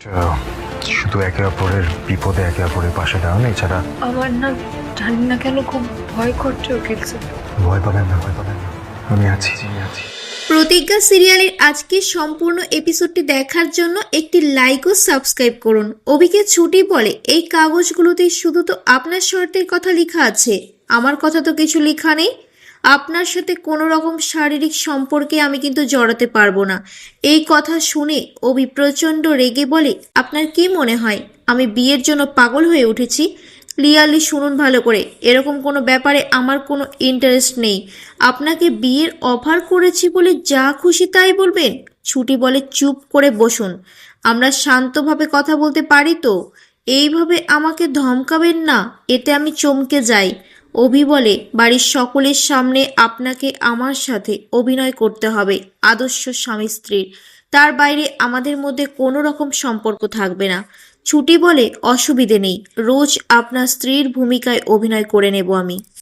শুধু একে অপরের বিপদে একে অপরের পাশে দাঁড়ানো, এছাড়া আমার না জানি না কেন খুব ভয় করছে উকিল স্যার। ভয় পাবেন না, ভয় পাবেন না, আমি আছি, আমি আছি। প্রতিজ্ঞা সিরিয়ালের আজকের সম্পূর্ণ এপিসোডটি দেখার জন্য একটি লাইক ও সাবস্ক্রাইব করুন। অভিকে ছুটি বলে এই কাগজগুলোতে শুধু তো আপনার শর্তের কথা লেখা আছে, আমার কথা তো কিছু লেখা নেই। আপনার সাথে কোনো রকম শারীরিক সম্পর্কে আমি কিন্তু জড়াতে পারবো না। এই কথা শুনে অভি প্রচণ্ড রেগে বলে, আপনার কি মনে হয় আমি বিয়ের জন্য পাগল হয়ে উঠেছি? ক্লিয়ারলি শুনুন ভালো করে, এরকম কোনো ব্যাপারে আমার কোনো ইন্টারেস্ট নেই। আপনাকে বিয়ের অফার করেছি বলে যা খুশি তাই বলবেন? ছুটি বলে, চুপ করে বসুন, আমরা শান্তভাবে কথা বলতে পারি তো। এইভাবে আমাকে ধমকাবেন না, এতে আমি চমকে যাই। অভি বলে, বাড়ির সকলের সামনে আপনাকে আমার সাথে অভিনয় করতে হবে আদর্শ স্বামী স্ত্রীর, তার বাইরে আমাদের মধ্যে কোনো রকম সম্পর্ক থাকবে না। ছুটি বলে, অসুবিধে নেই, রোজ আপনার স্ত্রীর ভূমিকায় অভিনয় করে নেব আমি।